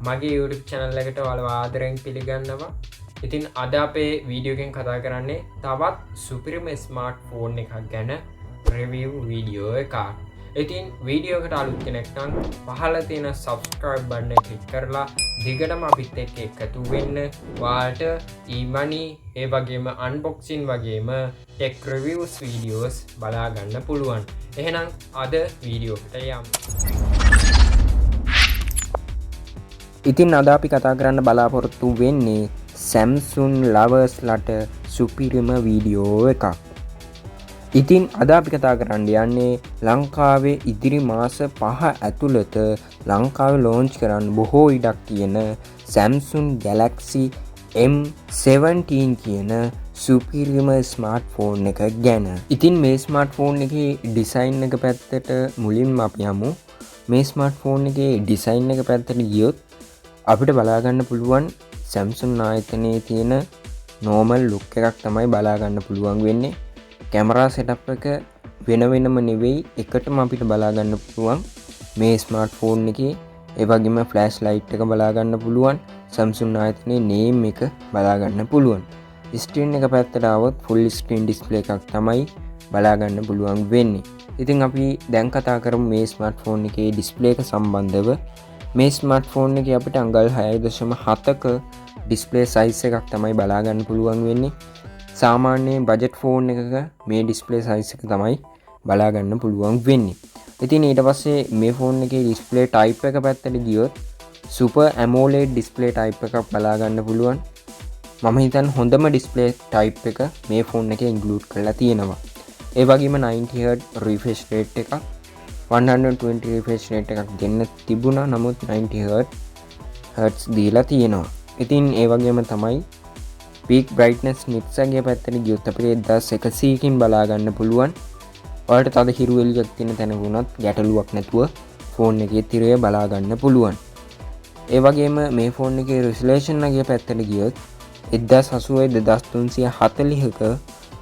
මගේ YouTube channel එකට ඔයාලව ආදරයෙන් පිළිගන්නවා. ඉතින් අද අපේ වීඩියෝ එකෙන් කතා කරන්නේ තවත් සුපිරිම ස්මාර්ට්ෆෝන් එකක් ගැන රිවිව් වීඩියෝ එකක්. ඉතින් වීඩියෝ එකට අලුත් කෙනෙක් නම් පහළ තියෙන subscribe button එක click කරලා දිගටම අපිත් එක්ක එකතු වෙන්න. ඔයාලට e-money ඒ වගේම unboxing වගේම tech reviews videos බලා ගන්න පුළුවන්. එහෙනම් අද වීඩියෝ එකට යමු. ඉතින් අද අපි කතා කරන්න බලාපොරොත්තු වෙන්නේ Samsung lovers ලට සුපිරිම වීඩියෝ එකක්. ඉතින් අද අපි කතා කරන්න යන්නේ ලංකාවේ ඉදිරි මාස 5 ඇතුළත ලංකාවේ ලොන්ච් කරන්න බොහෝ ඉඩක් තියෙන Samsung Galaxy M17 කියන සුපිරිම ස්මාර්ට්ෆෝන් එක ගැන. ඉතින් මේ ස්මාර්ට්ෆෝන් එකේ ඩිසයින් එක පැත්තට මුලින්ම අපි යමු. මේ ස්මාර්ට්ෆෝන් එකේ ඩිසයින් එක පැත්තට ගියොත් අපිට බලාගන්න පුළුවන් Samsung ආයතනයේ තියෙන normal look එකක් තමයි බලාගන්න පුළුවන් වෙන්නේ. කැමරා setup එක වෙන වෙනම නෙවෙයි එකටම අපිට බලාගන්න පුළුවන් මේ ස්මාර්ට්ෆෝන් එකේ. ඒ වගේම ෆ්ලෑෂ් ලයිට් එක බලාගන්න පුළුවන්. Samsung ආයතනයේ name එක බලාගන්න පුළුවන්. ස්ක්‍රීන් එක පැත්තට આવොත් full screen display එකක් තමයි බලාගන්න පුළුවන් වෙන්නේ. ඉතින් අපි දැන් කතා කරමු මේ ස්මාර්ට්ෆෝන් එකේ display එක සම්බන්ධව. මේ ස්මාර්ට්ෆෝන් එකේ අපිට අඟල් 6.7ක ඩිස්ප්ලේ සයිස් එකක් තමයි බලාගන්න පුළුවන් වෙන්නේ. සාමාන්‍ය බජට් ෆෝන් එකක මේ ඩිස්ප්ලේ සයිස් එක තමයි බලාගන්න පුළුවන් වෙන්නේ. ඉතින් ඊට පස්සේ මේ ෆෝන් එකේ ඩිස්ප්ලේ ටයිප් එක පැත්තට ගියොත් Super AMOLED ඩිස්ප්ලේ ටයිප් එකක් බලාගන්න පුළුවන්. මම හිතන්නේ හොඳම ඩිස්ප්ලේ ටයිප් එක මේ ෆෝන් එකේ ඉන්ක්ලූඩ් කරලා තියෙනවා. ඒ වගේම 90Hz refresh rate එකක් 120 refresh rate එකක් දෙන්න තිබුණා. නමුත් 90Hz දීලා තියෙනවා. ඉතින් ඒ වගේම තමයි peak brightness nits එකේ පැත්තට ගියොත් අපිට 1100කින් බලා ගන්න පුළුවන්. ඔයාලට තද හිරු එළියක් තියෙන තැනක වුණත් ගැටලුවක් නැතුව ෆෝන් එකේ තිරය බලා ගන්න පුළුවන්. ඒ වගේම මේ ෆෝන් එකේ resolution එකේ පැත්තට ගියොත් 1080x2340ක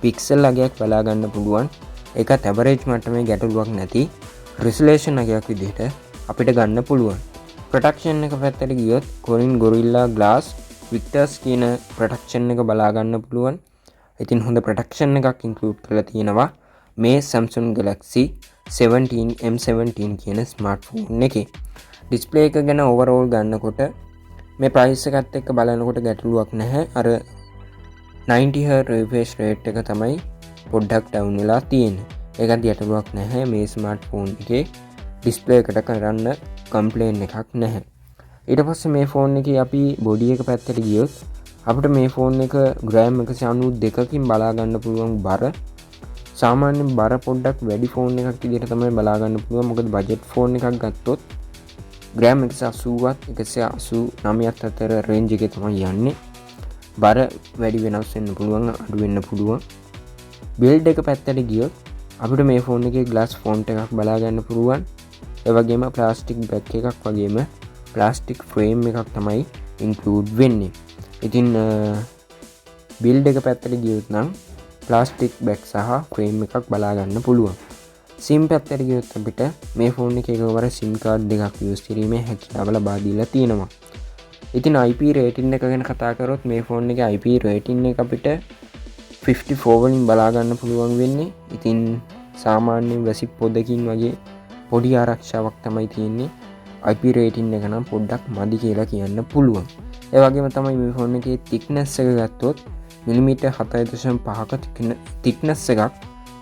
පික්සල් අගයක් බලා ගන්න පුළුවන්. ඒකත් average මට්ටමේ ගැටලුවක් නැති resolution එකක් විදිහට අපිට ගන්න පුළුවන්. protection එක පැත්තට ගියොත් Corning Gorilla Glass Victus කියන protection එක බලා ගන්න පුළුවන්. ඉතින් හොඳ protection එකක් include කරලා තියෙනවා මේ Samsung Galaxy M17 කියන smartphone එකේ. display එක ගැන overall ගන්නකොට මේ price එකත් එක්ක බලනකොට ගැටලුවක් නැහැ. අර 90Hz refresh rate එක තමයි පොඩ්ඩක් down වෙලා තියෙන්නේ. ඒකත් ගැටලුවක් නැහැ. මේ ස්මාර්ට්ෆෝන් එකේ ඩිස්ප්ලේ එකට කරන්න කම්ප්ලේන් එකක් නැහැ. ඊට පස්සේ මේ ෆෝන් එකේ අපි බොඩි එක පැත්තට ගියොත් අපිට මේ ෆෝන් එක ග්‍රෑම් 192කින් බලා ගන්න පුළුවන් බර. සාමාන්‍ය බර පොඩ්ඩක් වැඩි ෆෝන් එකක් විදිහට තමයි බලා ගන්න පුළුවන්. මොකද බජට් ෆෝන් එකක් ගත්තොත් ග්‍රෑම් 180ත් 189ත් අතර රේන්ජ් එකේ තමයි යන්නේ. බර වැඩි වෙනස් වෙන්න පුළුවන්, අඩු වෙන්න පුළුවන්. බිල්ඩ් එක පැත්තට ගියොත් අපිට මේ ෆෝන් එකේ glass font එකක් බලා ගන්න පුළුවන්. ඒ වගේම plastic back එකක් වගේම plastic frame එකක් තමයි include වෙන්නේ. ඉතින් build එක පැත්තට ගියොත් නම් plastic back සහ frame එකක් බලා ගන්න පුළුවන්. SIM පැත්තට ගියොත් අපිට මේ ෆෝන් එකේ එකවර SIM card දෙකක් use කිරීමේ හැකියාව ලබා දීලා තියෙනවා. ඉතින් IP rating එක ගැන කතා කරොත් මේ ෆෝන් එකේ IP rating එක අපිට 54 වලින් බලා ගන්න පුළුවන් වෙන්නේ. ඉතින් සාමාන්‍යයෙන් වැසි පොදකින් වගේ පොඩි ආරක්ෂාවක් තමයි තියෙන්නේ. IP rating එක නම් පොඩ්ඩක් මදි කියලා කියන්න පුළුවන්. ඒ වගේම තමයි මේ ෆෝන් එකේ thickness එක ගත්තොත් මිලිමීටර් 7.5ක thickness එකක්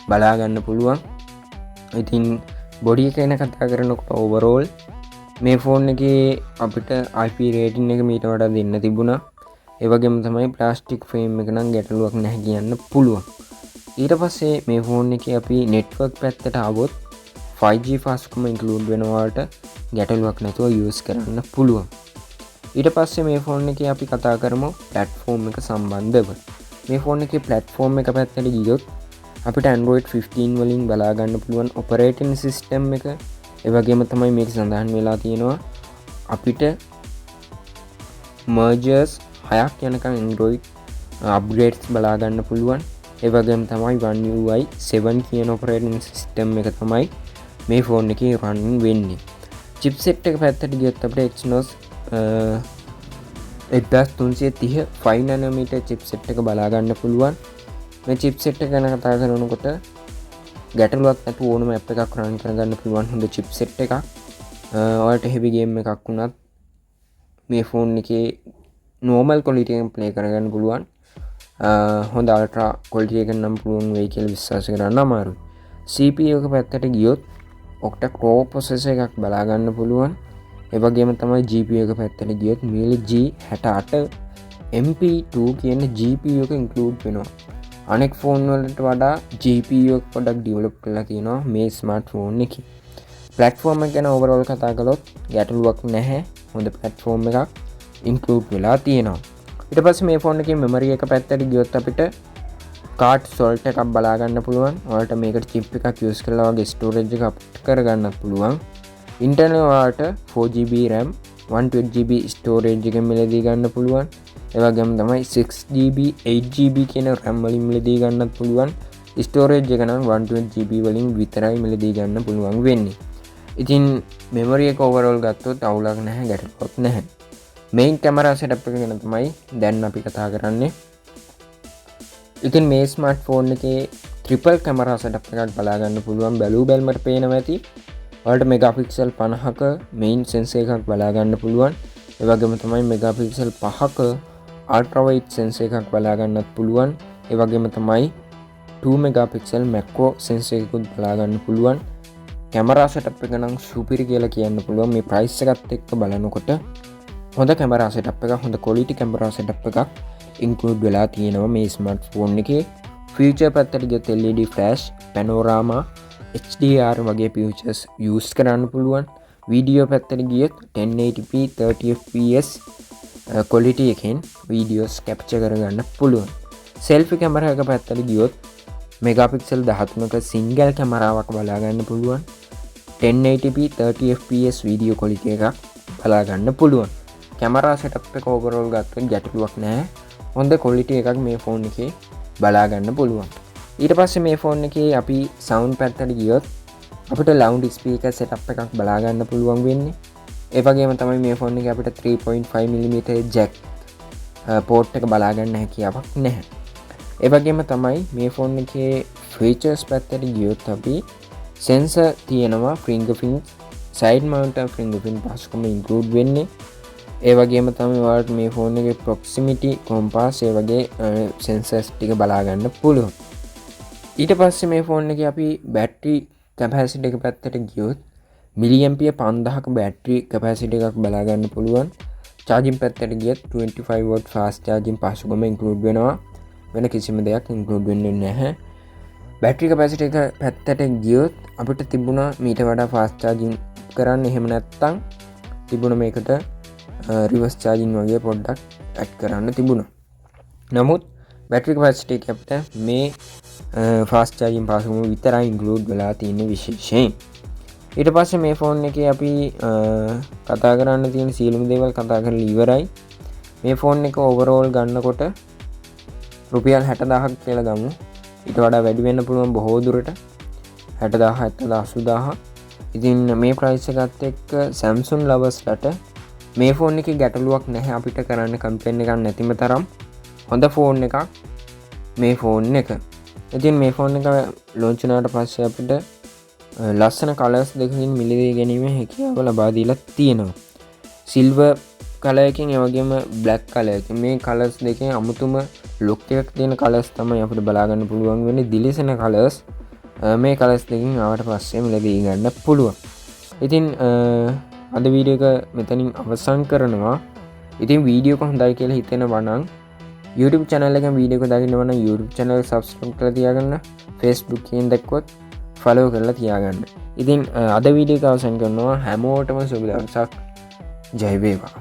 බලා ගන්න පුළුවන්. ඉතින් බොඩි එක ගැන කතා කරනකොට overall මේ ෆෝන් එකේ අපිට IP rating එක මීට වඩා දෙන්න තිබුණා. ඒ වගේම තමයි ප්ලාස්ටික් ෆ්‍රේම් එක නම් ගැටලුවක් නැහැ කියන්න පුළුවන්. ඊට පස්සේ මේ ෆෝන් එකේ අපි network පැත්තට ආවොත් 5G fastකම include වෙනවාට ගැටලුවක් නැතුව use කරන්න පුළුවන්. ඊට පස්සේ මේ ෆෝන් එකේ අපි කතා කරමු platform එක සම්බන්ධව. මේ ෆෝන් එකේ platform එක පැත්තට ගියොත් අපිට Android 15 වලින් බලා ගන්න පුළුවන් operating system එක. ඒ වගේම තමයි මේක සඳහන් වෙලා තියෙනවා අපිට mergers 6ක් යනකම් Android upgrades බලා ගන්න පුළුවන්. ඒ වගේම තමයි One UI 7 කියන operating system එක තමයි මේ ෆෝන් එකේ run වෙන්නේ. chipset එක පැත්තට ගියොත් අපිට Exynos එ330 5nm චිප්සෙට් එක බලාගන්න පුළුවන්. මේ චිප්සෙට් එක ගැන කතා කරනකොට ගැටලුවක් නැතුව ඕනම ඇප් එකක් රන් කරගන්න පුළුවන් හොඳ චිප්සෙට් එකක්. ඔයාලට හෙවි ගේම් එකක් වුණත් මේ ෆෝන් එකේ normal quality එකෙන් play කරගන්න පුළුවන්. හොඳ ultra quality එකෙන් නම් පුළුවන් වෙයි කියලා විශ්වාස කරන්න අමාරුයි. CPU එක පැත්තට ගියොත් octa core processor එකක් බලා ගන්න පුළුවන්. ඒ වගේම තමයි GPU එක පැත්තට ගියොත් Mali G68 MP2 කියන GPU එක include වෙනවා. අනෙක් ෆෝන් වලට වඩා GPU එක පොඩ්ඩක් develop කරලා තියෙනවා මේ ස්මාර්ට්ෆෝන් එකේ. platform එක ගැන overall කතා කළොත් ගැටලුවක් නැහැ. හොඳ platform එකක් include වෙලා තියෙනවා. ඊට පස්සේ මේ ෆෝන් එකේ memory එක පැත්තට ගියොත් අපිට card slot එකක් බලා ගන්න පුළුවන්. ඔයාලට මේකට chip එකක් use කරලා වගේ storage එක අප්ඩේට් කරගන්නත් පුළුවන්. internal ඔයාලට 4GB RAM 128GB storage එකෙන් මිලදී ගන්න පුළුවන්. ඒ වගේම තමයි 6GB 8GB කියන RAM වලින් මිලදී ගන්නත් පුළුවන්. storage එක නම් 128GB වලින් විතරයි මිලදී ගන්න පුළුවන් වෙන්නේ. ඉතින් memory එක overall ගත්තොත් අවුලක් නැහැ, ගැටලුවක් නැහැ. main camera setup එක ගැන තමයි දැන් අපි කතා කරන්නේ. ඉතින් මේ ස්මාර්ට්ෆෝන් එකේ triple camera setup එකක් බලා ගන්න පුළුවන්. බැලූ බැලමට පේනවා ඇති. ඔයාලට මෙගාපික්සල් 50ක main sensor එකක් බලා ගන්න පුළුවන්. ඒ වගේම තමයි මෙගාපික්සල් 5ක ultra wide sensor එකක් බලා ගන්නත් පුළුවන්. ඒ වගේම තමයි 2 megapixel macro sensor එකකුත් බලා ගන්න පුළුවන්. camera setup එක නම් සුපිරි කියලා කියන්න පුළුවන්. මේ price එකත් එක්ක බලනකොට හොඳ camera setup එකක්, හොඳ quality camera setup එකක් include වෙලා තියෙනවා මේ smartphone එකේ. feature පැත්තට ගියොත් LED flash, panorama, HDR වගේ features use කරන්න පුළුවන්. video පැත්තට ගියොත් 1080p 30fps quality එකෙන් videos capture කරගන්න පුළුවන්. selfie camera එක පැත්තට ගියොත් megapixel 13ක single කැමරාවක් බලා ගන්න පුළුවන්. 1080p 30fps video quality එකක් බලා ගන්න පුළුවන්. camera setup එක overall ගත්තොත් ගැටලුවක් නැහැ. හොඳ quality එකක් මේ phone එකේ බලා ගන්න පුළුවන්. ඊට පස්සේ මේ phone එකේ අපි sound පැත්තට ගියොත් අපිට loud speaker setup එකක් බලා ගන්න පුළුවන් වෙන්නේ. ඒ වගේම තමයි මේ phone එකේ අපිට 3.5mm jack port එක බලා ගන්න හැකියාවක් නැහැ. ඒ වගේම තමයි මේ phone එකේ features පැත්තට ගියොත් අපි sensor තියෙනවා, fingerprint, side mount fingerprint පහසුකම include වෙන්නේ. ඒ වගේම තමයි ඔයාලට මේ phone එකේ proximity compass ඒ වගේ sensors ටික බලා ගන්න පුළුවන්. ඊට පස්සේ මේ phone එකේ අපි battery capacity එක පැත්තට ගියොත් milliampere 5000ක battery capacity එකක් බලා ගන්න පුළුවන්. charging පැත්තට ගියොත් 25W fast charging පහසුකම include වෙනවා. වෙන කිසිම දෙයක් include වෙන්නේ නැහැ. battery capacity එක පැත්තට ගියොත් අපිට තිබුණා මීට වඩා fast charging කරන්න. එහෙම නැත්නම් තිබුණා මේකට reverse charging වගේ පොඩ්ඩක් add කරන්න තිබුණා. නමුත් battery capacity එක අපිට මේ fast charging පහසුකම විතරයි include වෙලා තියෙන විශේෂයෙන්. ඊට පස්සේ මේ phone එකේ අපි කතා කරන්න තියෙන සියලුම දේවල් කතා කරලා ඉවරයි. මේ phone එක overall ගන්නකොට රුපියල් 60000ක් කියලා ගමු. ඊට වඩා වැඩි වෙන්න පුළුවන් බොහෝ දුරට. 60000 70000 ඉතින් මේ price එකත් එක්ක Samsung lovers ලට මේ phone එකේ ගැටලුවක් නැහැ. අපිට කරන්න complain එකක් නැතිම තරම් හොඳ phone එකක් මේ phone එක. ඉතින් මේ phone එක launch වුණාට පස්සේ අපිට ලස්සන colors දෙකකින් මිලදී ගැනීම හැකියාව ලබා දීලා තියෙනවා. silver color එකකින් ඒ වගේම black color එකකින් මේ colors දෙකෙන් අමුතුම look එකක් තියෙන colors තමයි අපිට බලා ගන්න පුළුවන් වෙන්නේ. දිලිසෙන colors මේ colors දෙකකින් ආවට පස්සේ මිලදී ගන්න පුළුවන්. ඉතින් අද වීඩියෝ එක මෙතනින් අවසන් කරනවා. ඉතින් වීඩියෝ එක හොඳයි කියලා හිතෙනවා නම් YouTube channel එකෙන් වීඩියෝ එක දකින්නවා නම් YouTube channel එක subscribe කරලා තියාගන්න. Facebook එකෙන් දැක්කොත් follow කරලා තියාගන්න. ඉතින් අද වීඩියෝ එක අවසන් කරනවා. හැමෝටම සුබ දවසක්. ජය වේවා.